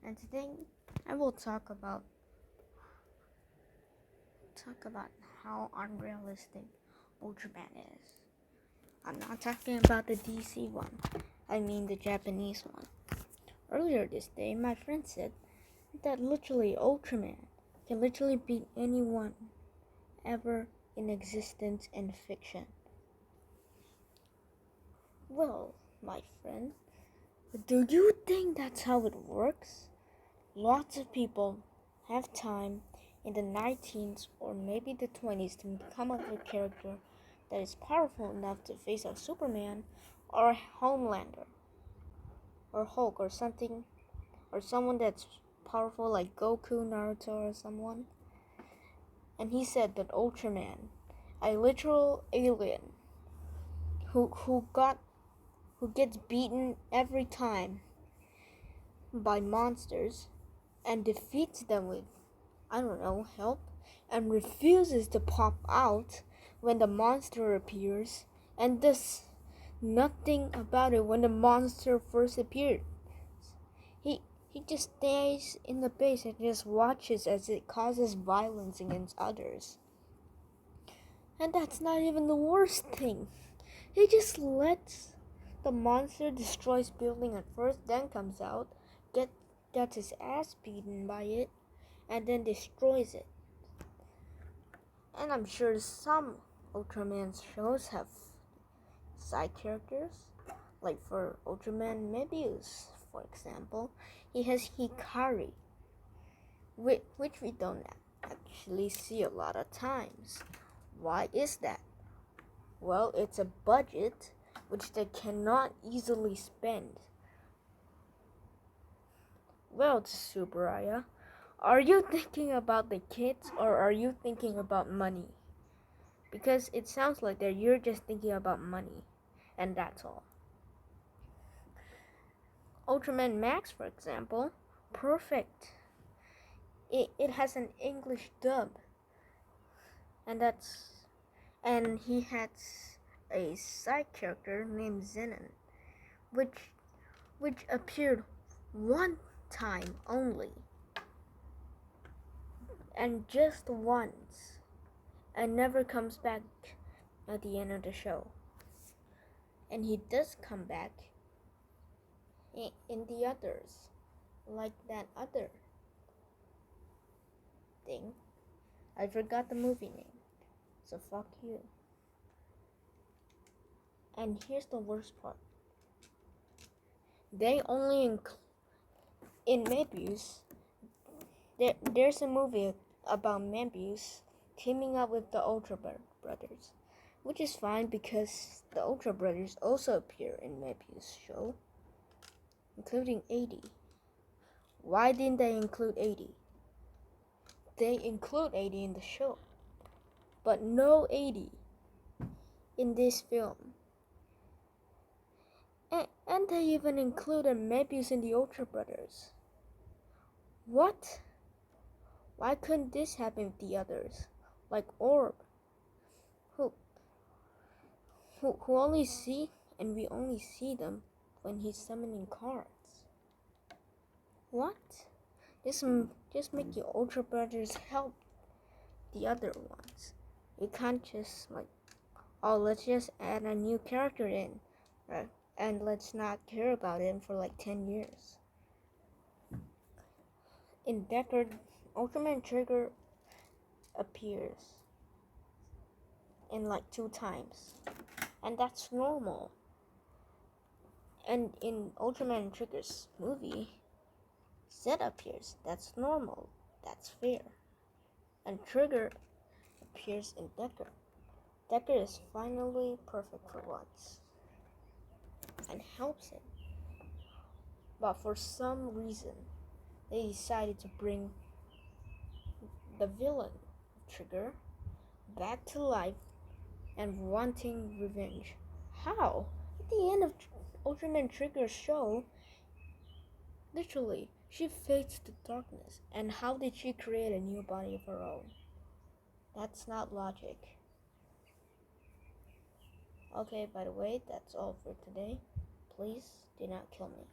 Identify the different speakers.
Speaker 1: And today I will talk about how unrealistic Ultraman is. I'm not talking about the DC one. I mean the Japanese one. Earlier this day, my friend said that literally Ultraman can literally beat anyone ever in existence in fiction. Well, my friend, do you think that's how it works? Lots of people have time in the 19th or maybe the 20s to come up with a character that is powerful enough to face a Superman or a Homelander or Hulk or something, or someone that's powerful like Goku, Naruto, or someone. And he said that Ultraman, a literal alien who gets beaten every time by monsters and defeats them with, I don't know, help, and refuses to pop out when the monster appears, and does nothing about it when the monster first appeared. He just stays in the base and just watches as it causes violence against others. And that's not even the worst thing. He just lets the monster destroys building at first, then comes out, gets his ass beaten by it, and then destroys it. And I'm sure some Ultraman shows have side characters. Like for Ultraman Mebius, for example, he has Hikari, which we don't actually see a lot of times. Why is that? Well, it's a budget which they cannot easily spend. Well, Tsuburaya, are you thinking about the kids or are you thinking about money? Because it sounds like that you're just thinking about money, and that's all. Ultraman Max, for example, perfect. It has an English dub, and he has a side character named Zenon, which appeared one time only, and just once, and never comes back at the end of the show. And he does come back in the others, like that other thing. I forgot the movie name, so fuck you. And here's the worst part. They only in Mebius. There's a movie about Mebius teaming up with the Ultra Brothers, which is fine because the Ultra Brothers also appear in Mebius' show, including 80. Why didn't they include 80? They include 80 in the show, but no 80 in this film. And they even included Mebius in the Ultra Brothers. What? Why couldn't this happen with the others? Like Orb, who only see, and we only see them when he's summoning cards. What? Just make the Ultra Brothers help the other ones. You can't just like, oh, let's just add a new character in, right? And let's not care about him for like 10 years. In Deckard, Ultraman Trigger appears in like 2 times, and that's normal. And in Ultraman Trigger's movie, Zed appears. That's normal. That's fair. And Trigger appears in Deckard. Deckard is finally perfect for once and helps him. But for some reason, they decided to bring the villain, Trigger, back to life and wanting revenge. How? At the end of Ultraman Trigger's show, literally, she faced the darkness. And how did she create a new body of her own? That's not logic. Okay, by the way, that's all for today. Please do not kill me.